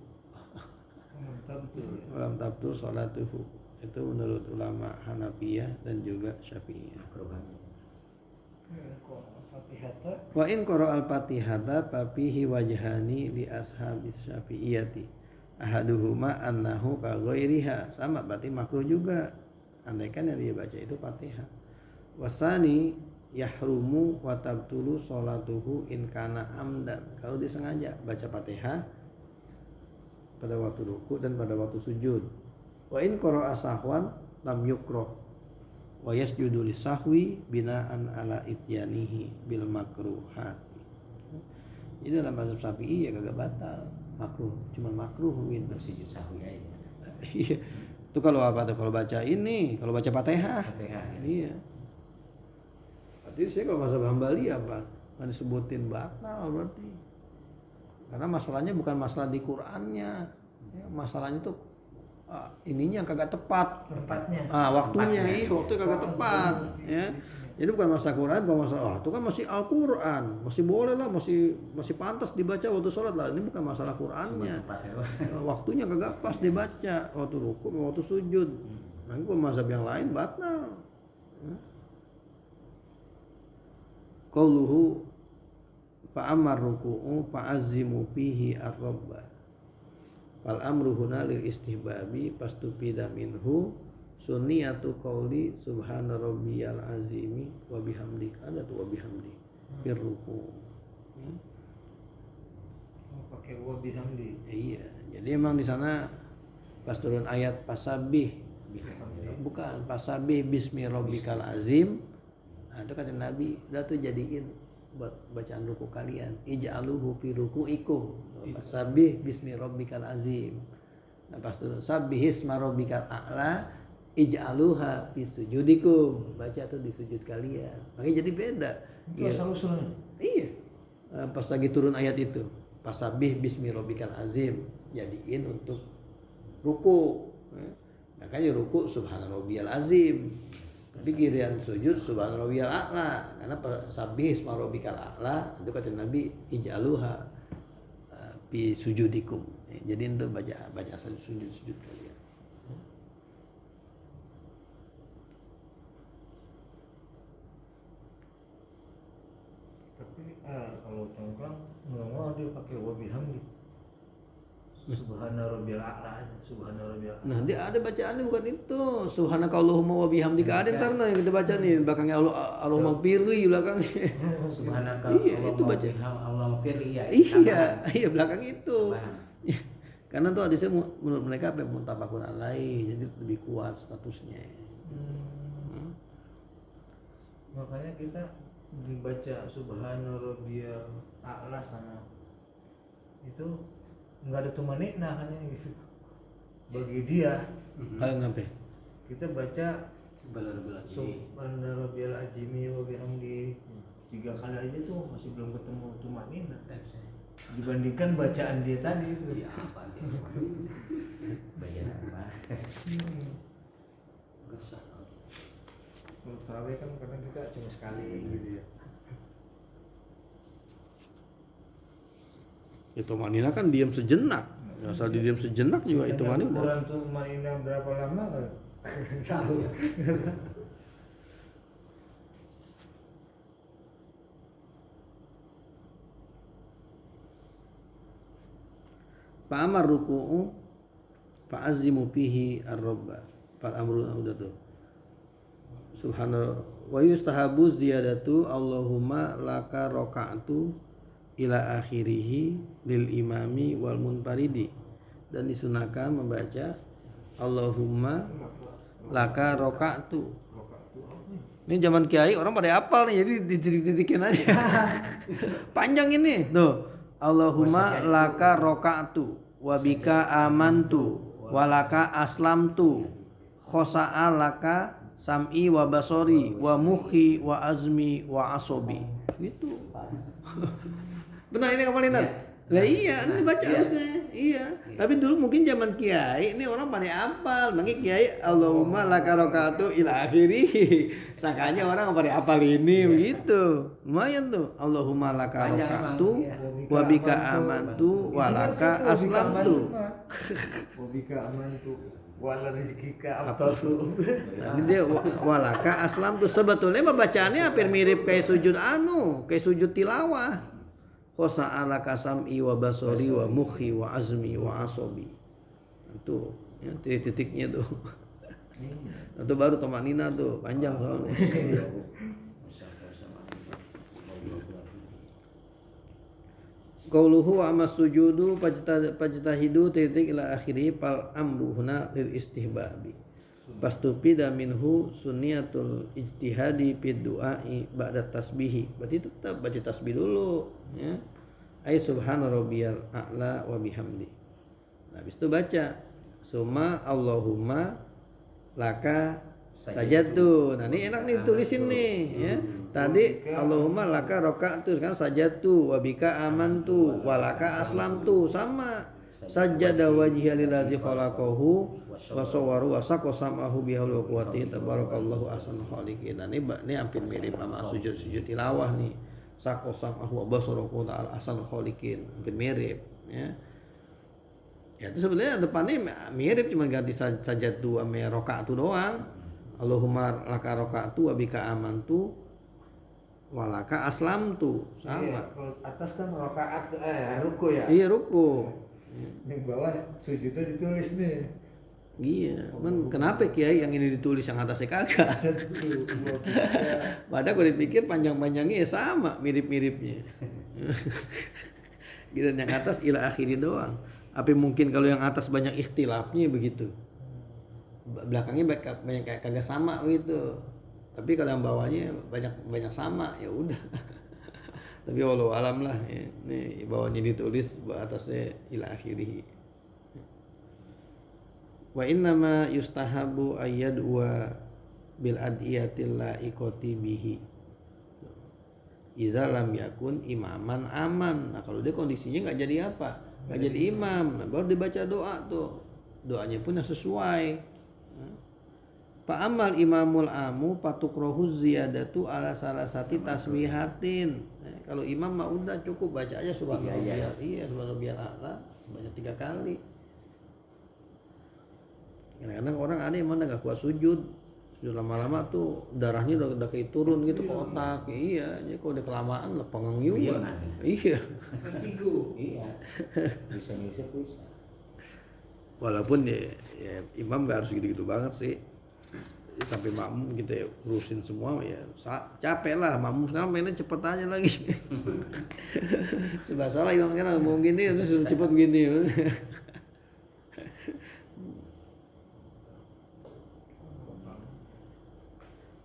Speaker 1: Walam tabtul salatuhu. Itu menurut ulama Hanafiyah dan juga Syafi'iyah. Wa in qara al-Fatihata fa fihi wajhani li ashabis Syafi'iyati. Ahaduhuma annahu ka ghairiha, sama berarti makruh juga. Andaikan yang dia baca itu Fatihah. Wasani yahrumu wa tabtulu sholatuhu in kana amdan. Kalau disengaja baca Fatihah pada waktu ruku dan pada waktu sujud. Wa in qara'a sahwan lam yukrah wa yasjudu lisahwi binaan ala ityanihi bil makruhat. Ini dalam mazhab Syafi'i ya kagak batal, makruh, cuma makruh gitu.
Speaker 3: Sujud sahwi aja.
Speaker 1: Iya. Itu kalau apa tuh? Kalau baca ini, kalau baca Fatihah. Iya. Berarti saya kalau mazhab Hambali apa? Enggak disebutin batal berarti. Karena masalahnya bukan masalah di Qur'annya. Ya, masalahnya tuh ininya kagak tepat
Speaker 2: Tempatnya.
Speaker 1: Waktunya waktu kagak tepat ya. Jadi bukan masalah Quran, bukan masalah itu kan masih Al-Quran, masih boleh lah, masih pantas dibaca waktu sholat lah. Ini bukan masalah Qurannya, waktunya kagak pas dibaca waktu ruku, waktu sujud. Nah, itu mazhab yang lain batal. Qauluhu fa'amar ruku'u fa'azzimu fihi ar-rabba. Wal amru huna lil istihbabi pastupida minhu sunniyatu qauli subhana rabbiyal azimi wa bihamdi. Ada tuh wa bihamdi fir ruku.
Speaker 2: Pakai wa bihamdi.
Speaker 1: Iya, jadi emang di sana pas turun ayat pasabih, bukan pasabih bismi rabbikal azim. Nah, itu kata Nabi, udah tuh jadiin buat bacaan ruku kalian, ij'aluhu fi ruku'ikum fasabbih bismi rabbikal azim. Nah, pas turun sabbihisma rabbikal a'la ij'aluha fi sujudikum, baca tuh di sujud kalian. Makanya jadi beda.
Speaker 2: Itu asal-usulnya.
Speaker 1: Iya. Pas lagi turun ayat itu, fasabbih bismi rabbikal azim, jadiin untuk ruku. Makanya ruku subhana rabbiyal azim. Tapi giliran sujud subhana rabbiyal a'la, karena sabbih isma rabbikal a'la itu kata Nabi ij'aluha fi sujudikum. Jadi itu baca sujud kalian.
Speaker 2: Tapi kalau congklang mau dia pakai wabihamdi. Subhana rabbiyal a'la aja, subhana rabbiyal a'la.
Speaker 1: Nah, dia ada bacaannya bukan itu. Subhanakallahumma wa bihamdika. Ada ntar nah yang kita baca nih belakangnya Allahumma firli belakangnya.
Speaker 3: Subhanaka
Speaker 1: Iya, itu baca.
Speaker 3: Allahumma firli ya.
Speaker 1: Iya belakang itu.
Speaker 3: Subhan.
Speaker 1: Karena tuh hadisnya menurut mereka apa muttafaqun alaih, jadi lebih kuat statusnya.
Speaker 2: Makanya kita dibaca subhana rabbiyal a'la sama itu nggak ada tumanina hanya gitu. Bagi dia
Speaker 1: Ngapain?
Speaker 2: kita baca
Speaker 3: Belar-belar.
Speaker 2: subhana rabbiyal azimi wa bihamdi 3 kali aja tuh masih belum ketemu tumanina. Dibandingkan bacaan dia tadi itu.
Speaker 3: Iya, apa dia? Bayar apa?
Speaker 2: Kalau tarawih kan kadang kita cuma sekali gitu ya.
Speaker 1: Itu manina kan diam sejenak. Asal diam sejenak juga itu manina udah.
Speaker 2: Ukuran tuh manina berapa lama kan? Tahu.
Speaker 1: Fa'amar ruku'u fa'azimu fihi ar-rabba. Fa'amru udah tuh. Subhanallah wa yustahabu ziyadatu Allahumma laka roka'tu ila akhirih lil imami wal munfaridi, dan disunahkan membaca Allahumma laka roka'tu. Ini zaman kiai orang pada hafal nih, jadi dititik-titikin aja. Panjang ini tuh. Allahumma laka roka'tu wa bika amantu wa laka aslamtu khosa'a laka sam'i wa basori wa mukhi wa azmi wa asobi gitu. Benar ini kapalinan? Lah iya, ini baca harusnya. Iya. Tapi dulu mungkin zaman kiai ini orang pada hafal. Makanya kiai Allahumma laka roka'tu ila akhirih. Sangkanya orang pada hafal ini begitu. Lumayan tuh. Allahumma laka roka'tu wa bika amantu wa laka aslamtu.
Speaker 2: Wa bika amantu wala rizkika abtatu.
Speaker 1: Jadi dia walaka aslamtu, sebetulnya bacaannya hampir mirip kayak sujud kayak sujud tilawah. Khosa'ala kasam'i wa basori wa mukhi wa azmi wa asobi. Itu ya, titik-titiknya tuh. Itu baru tomanina tuh, panjang soalnya. Qauluhu wa amas sujudu pajtahidu titik ila akhiri pal amru huna lil istihbabi. Pastupida minhu sunniyatul ijtihadi fid du'ai ba'da tasbihi. Berarti tetap baca tasbih dulu ya. Ay subhana rabbiyal a'la wa bihamdi. Nah, habis itu baca summa Allahumma laka sajatu. Nah, ini enak nih tulisin nih ya. Tadi Allahumma laka roka'tu kan sajatu wa bika amantu wa laka aslamtu sama. Sajada wajhiya lillazi khalaqahu wa sawwaru wa saqasamahu bihauli wa quwwati tabarakallahu ahsanul khaliqin. Nah, ini hampir mirip sama sujud-sujud tilawah nih. Saqasamahu wa basarahu ta'ala ahsanul khaliqin. Hampir mirip ya. Ya itu sebenarnya depannya mirip, cuma ganti sajadu sama rakaatu doang. Allahumma laka rakaatu wa bika amantu wa laka aslamtu sama.
Speaker 2: Iya, kalau atas kan rakaat ruku ya.
Speaker 1: Iya ruku.
Speaker 2: Yang bawah sujudnya ditulis nih.
Speaker 1: Iya, kenapa kiai yang ini ditulis yang atasnya kagak? Padahal gue dipikir panjang-panjangnya ya sama, mirip-miripnya. Gila yang atas ila akhiri doang. Apa mungkin kalau yang atas banyak ikhtilafnya begitu? Belakangnya banyak kayak kagak sama begitu. Tapi kalau yang bawahnya banyak sama, ya udah. Tapi walau alam lah ya. Nih bawahnya ditulis, atasnya ila akhirih. Wa innama yustahabu ayyadwa bil adiyatil laiqati bihi iza lam yakun imaman aman. Nah kalau dia kondisinya nggak jadi apa, nggak jadi imam, nah, baru dibaca doa tuh, doanya pun yang sesuai. Fa amal imamul amu patukrohu ziyadatu ala salasati tasbihatin. Nah, kalau imam mah udah cukup baca aja subhanallah. Iya subhanallah a'la sebanyak 3 kali. Kadang-kadang orang ada yang mana nggak kuat sujud, Sujud lama-lama tuh darahnya udah kayak turun gitu ke otak. Iya, jadi kalau udah kelamaan lepengeng juga. Iya.
Speaker 4: Vertigo.
Speaker 3: Iya. Bisa nyusut bisa.
Speaker 1: Walaupun ya imam gak harus gitu-gitu banget sih. Sampai makmum kita urusin semua ya capek lah, makmum sekarang mainnya cepet aja lagi. Sebab salah imam kan mau gini terus suruh cepet gini.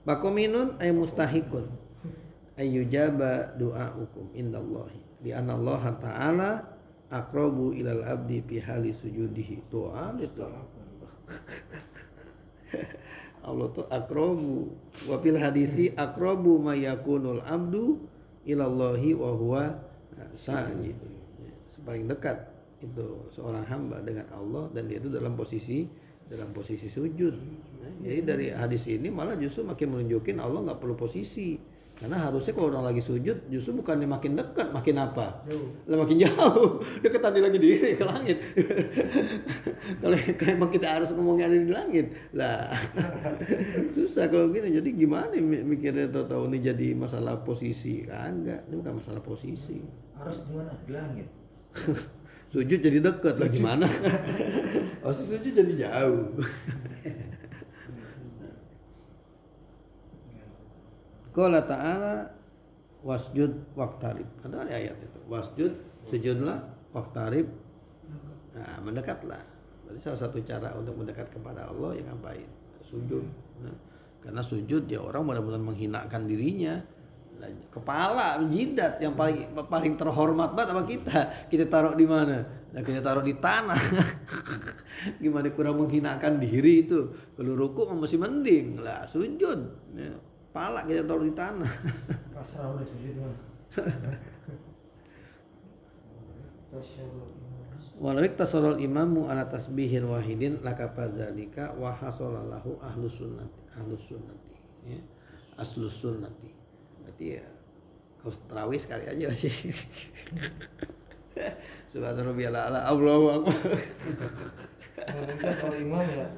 Speaker 1: Bakominun ay mustahikun ayyujaba du'aukum indallahi di anna Allah ta'ala aqrabu ilal abdi fi hali sujudihi. Doa itu Allah tuh aqrabu wa fil hadisi aqrabu ma yakunul abdu ilallahi wa huwa sajid. Paling dekat itu seorang hamba dengan Allah dan dia itu dalam posisi sujud. Nah, jadi dari hadis ini malah justru makin menunjukin Allah nggak perlu posisi. Karena harusnya kalau orang lagi sujud justru bukannya makin dekat, makin apa? Lah makin jauh. Deketan lagi diri ke langit. Kalau emang kita harus ngomongnya ada di langit. Lah. Susah kalau gini. Jadi gimana mikirnya tahu ini jadi masalah posisi? Enggak, ini bukan masalah posisi.
Speaker 2: Harus di mana? Di langit.
Speaker 1: Sujud jadi dekat lah gimana? Sujud jadi jauh. Qala ta'ala wasjud waqtarib. Ada ayat itu. Wasjud, sujudlah, waqtarib. Nah, mendekatlah. Jadi salah satu cara untuk mendekat kepada Allah yang ngapain? Sujud. Nah, karena sujud ya orang benar-benar menghinakan dirinya. Kepala, jidat yang paling terhormat banget sama kita taruh di mana? Nah, kita taruh di tanah. Gimana kurang menghinakan diri itu? Kalau ruku masih mending lah, sujud. Ya, kepala kita taruh di tanah.
Speaker 2: Pasrah udah sujud mah.
Speaker 1: Walawik tasarrul imamu ala tasbihin wahidin lakafazalika wa hasalallahu ahlus sunnati ya. Aslus sunnati. Berarti ya kau tarawih sekali aja sih. Subhanallah ala Allahu akbar.
Speaker 2: Kita kalau imam ya.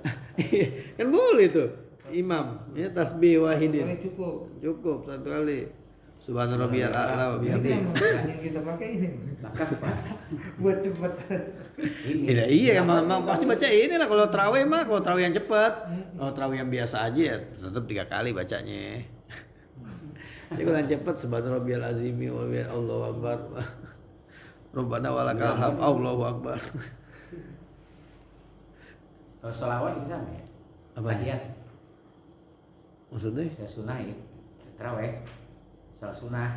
Speaker 1: Kan boleh tuh. Imam ya tasbih wahidin.
Speaker 2: Cukup
Speaker 1: satu kali. Subhanarabbiyal a'la wa bihamdihi.
Speaker 2: Yang kita pakai ini.
Speaker 3: Bakas Pak.
Speaker 2: Buat cepet.
Speaker 1: Iya, emang pasti baca ini lah kalau tarawih mah, kalau tarawih yang cepat. Kalau tarawih yang biasa aja ya tetap 3 kali bacanya. Jadi kalau yang cepat subhanarabbiyal azimi wa Allahu akbar. Rabbana walakal hamd Allahu akbar.
Speaker 3: Kalau sholawat juga sama ya?
Speaker 1: Apa?
Speaker 3: Tahiyat.
Speaker 1: Maksudnya?
Speaker 3: Saya sunah ya. Tarawih. Salat sunah.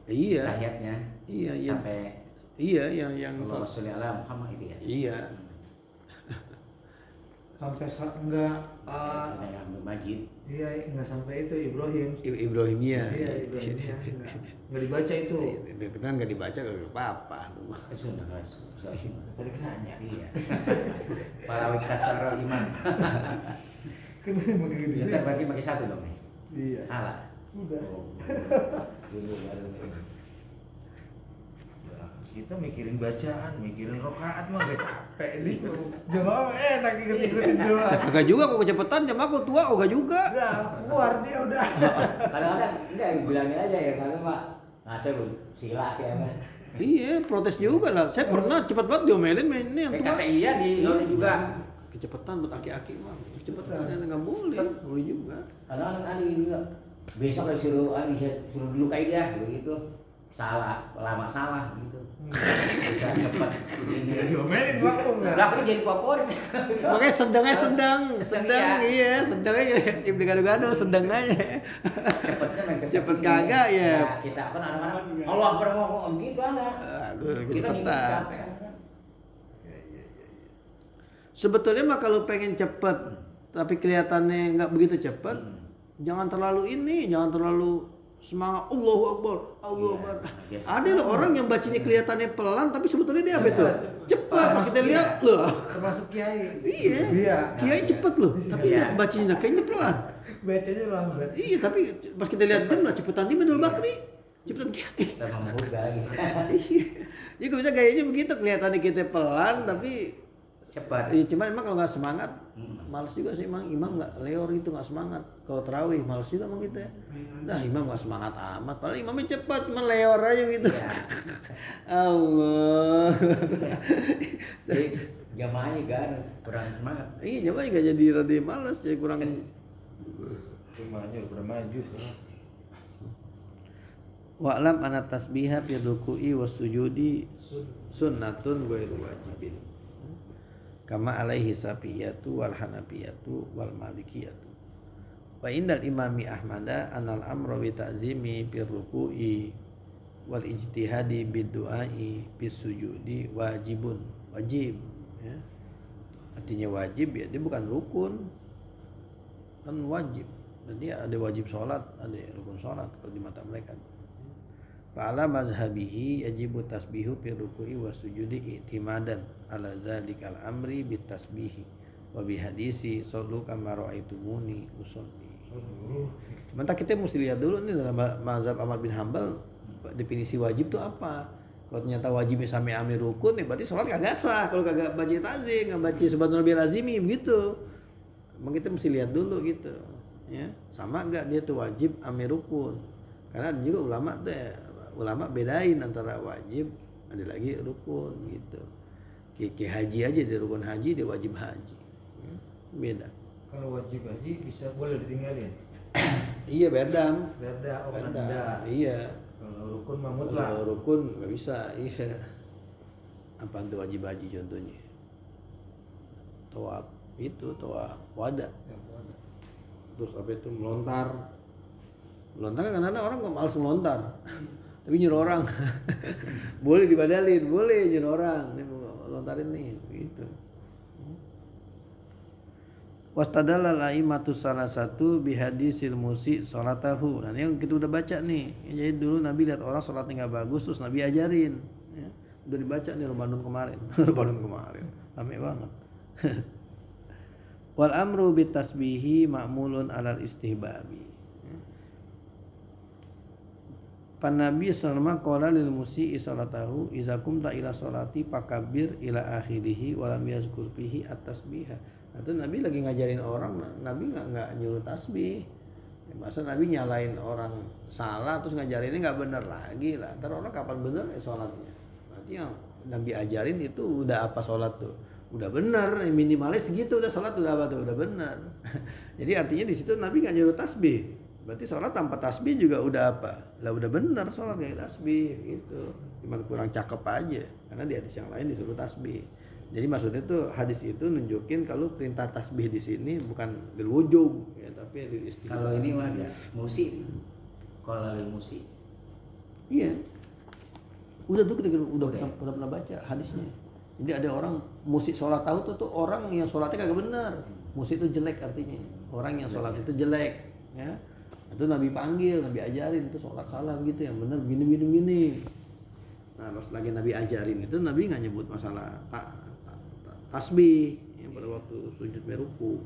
Speaker 1: Iya.
Speaker 3: Tahiyatnya.
Speaker 1: Iya,
Speaker 3: sampai
Speaker 1: yang
Speaker 3: Allahumma sholli ala Muhammad itu ya.
Speaker 1: Iya.
Speaker 2: Sampai enggak
Speaker 3: yang Majid.
Speaker 2: iya enggak sampai itu
Speaker 1: Ibrahimnya.
Speaker 2: Iya, Ibrahimnya. Enggak dibaca itu.
Speaker 1: Itu kan enggak dibaca enggak apa-apa.
Speaker 3: Sunnah kan.
Speaker 2: Tadi kan nanya.
Speaker 3: Iya. Palawik kasarul iman.
Speaker 2: Kenapa begitu?
Speaker 3: Ntar bagi pakai 1 dong nih.
Speaker 2: Iya.
Speaker 3: Salah.
Speaker 2: Udah.
Speaker 3: Dulu baru ini.
Speaker 2: Kita mikirin bacaan, mikirin rokaat mah gak capek ini. Jemaah enak inget-ingetin doa.
Speaker 1: Enggak juga kok kecepatan jamaah kok tua enggak juga.
Speaker 2: Udah, keluar dia udah.
Speaker 3: Kadang-kadang udah bilangin aja ya kalau Pak. Nah, saya sila ya kan.
Speaker 1: Iya, protes juga lah. Saya pernah cepat banget diomelin ini yang tua.
Speaker 3: Kata iya di juga.
Speaker 1: Kecepatan buat aki-aki mah. Kecepatan enggak boleh juga.
Speaker 3: Kadang-kadang Ali juga. Besok disuruh suruh dulu kayak dia begitu. Salah, lama salah gitu. Bisa cepat ini.
Speaker 2: Diomelin makmum.
Speaker 3: Lah aku jadi favorit.
Speaker 1: Makanya sedang iya, sedangnya ya gado-gado sedang aja.
Speaker 3: Cepetnya main
Speaker 1: Cepet kagak ya.
Speaker 3: Nah, kita kan anak-anak Allah bermohon gitu anak.
Speaker 1: Aduh,
Speaker 3: Kita ngikut
Speaker 1: kecepatan.
Speaker 3: capek.
Speaker 1: Sebetulnya mah kalau pengen cepet tapi kelihatannya nggak begitu cepet, jangan terlalu semangat Allahu Akbar.
Speaker 3: Biasa.
Speaker 1: Ada loh orang yang bacanya kelihatannya pelan tapi sebetulnya dia apa itu? Cepat. Pas kita lihat loh.
Speaker 2: Termasuk kiai.
Speaker 1: Iya. Kiai cepet loh. Tapi lihat bacanya kayaknya pelan.
Speaker 2: Bacanya lambat.
Speaker 1: Iya, tapi pas kita lihat jam lah cepetan dia Abdul Bakri. Cepetan kiai.
Speaker 3: Sama muda gitu.
Speaker 1: Iya. Jadi bisa gayanya begitu kelihatannya kita pelan tapi
Speaker 3: cepat.
Speaker 1: Iya, cuman emang kalau nggak semangat, males juga sih emang imam nggak leor gitu, nggak semangat. Kalau tarawih males juga emang gitu ya. Dah imam nggak semangat amat, padahal imamnya cepat, cuman leor aja gitu.
Speaker 3: Ya.
Speaker 1: Allah.
Speaker 3: Jadi jamaahnya kan kurang semangat.
Speaker 1: Iya jamaah nggak jadi rada males, jadi kurang.
Speaker 2: Jemaahnya udah maju sekarang.
Speaker 1: Wa'lam anna tasbiha fi ruku'i was sujudi sunnatun ghairu wajibin. Kama alaihi Safiyatu wal Hanafiyatu wal Malikiyatu. Wa indal imami Ahmada anal amra bi ta'zimi fi ruku'i wal ijtihadi bid du'ai bis sujudi wajib ya. Artinya wajib ya, dia bukan rukun. Kan wajib. Jadi ada wajib sholat, ada rukun sholat kalau di mata mereka. Fa'ala mazhabihi yajibu tasbihu fi ruku'i wa sujudi i'timadan ala zalikal amri bit tasbihi wa bi hadisi sallu kama ra'aitumuni usolli. Sementara kita mesti lihat dulu nih dalam mazhab Ahmad bin Hanbal definisi wajib itu apa. Kalau ternyata wajibnya sampai amir rukun ya berarti sholat kagak sah kalau kagak baca ta'zim, nggak baca subhanallah bil azimi begitu. Emang kita mesti lihat dulu gitu ya. Sama enggak dia tuh wajib amir rukun. Karena juga ulama bedain antara wajib ada lagi rukun gitu. Kayak haji aja dia rukun haji, dia wajib haji. Beda.
Speaker 2: Kalau wajib haji bisa boleh ditinggalin.
Speaker 1: Iya berdam.
Speaker 2: Berda,
Speaker 1: Beda. Iya.
Speaker 2: Kalau rukun mah mutlak.
Speaker 1: Kalau rukun nggak bisa. Iya. Apa itu wajib haji contohnya? Tawaf itu tawaf wada. Terus apa itu melontar. Melontar kan kadang-kadang orang nggak malas melontar. Tapi nyuruh orang. Boleh dibadalin, boleh nyuruh orang. Nih lontarin nih gitu. Wastadalla laimatu salah satu bihadisil musi salatahu. Nah, ini yang kita udah baca nih. Jadi dulu Nabi lihat orang salatnya enggak bagus terus Nabi ajarin, ya. Udah dibaca nih Ramadan kemarin. Ramadan kemarin. Rame banget. Wal amru bit tasbihi ma'mulun alal istihbabi. Pan Nabi sallallahu qala lil musii salatahu iza kumta ila salati fakabir ila akhirih wa lam yazkur fihi at-tasbiha. Atau Nabi lagi ngajarin orang, Nabi enggak nyuruh tasbih. Masa Nabi nyalain orang salah terus ngajarinnya enggak benar lagi lah. Entar orang kapan benar ya salatnya. Berarti yang Nabi ajarin itu udah apa salat tuh? Udah benar, minimalis segitu udah salat udah apa tuh? Udah benar. Jadi artinya di situ Nabi enggak nyuruh tasbih. Berarti sholat tanpa tasbih juga udah apa? Lah udah benar sholat kayak tasbih gitu. Cuman kurang cakep aja. Karena di hadis yang lain disuruh tasbih. Jadi maksudnya tuh hadis itu nunjukin kalau perintah tasbih di sini bukan bil wujub ya, tapi bil istihbab.
Speaker 3: Kalau ini mah ya musi. Kalau lil musi.
Speaker 1: Iya. Udah tuh kita udah pernah baca hadisnya. Jadi ada orang musik sholat tahu tuh orang yang sholatnya kagak benar. Musik itu jelek artinya. Orang yang sholat itu jelek ya. Itu Nabi panggil, Nabi ajarin itu sholat salah begitu yang benar gini. Nah pas lagi Nabi ajarin itu Nabi nggak nyebut masalah tasbih yang pada waktu sujud meruku.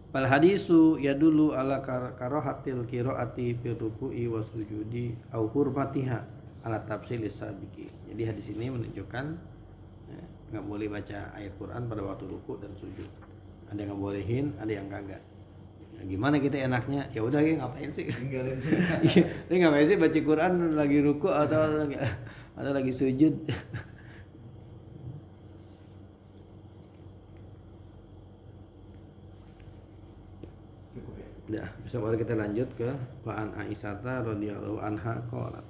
Speaker 1: Fal hadisu yadulu ala karahatil qiraati fil ruku'i was sujudi au hurmatiha ala tafsilis sabiqi. Jadi hadis ini menunjukkan nggak boleh baca ayat Quran pada waktu ruku dan sujud. Ada yang ngebolehin, ada yang kagak. Ya, gimana kita enaknya? Ya udah ngapain sih?
Speaker 2: Tinggalin.
Speaker 1: Ini ngapain sih baca Quran lagi ruku atau lagi sujud?
Speaker 2: Cukup ya.
Speaker 1: Ya, besok baru kita lanjut ke wa an Aisyah radhiyallahu anha qalat.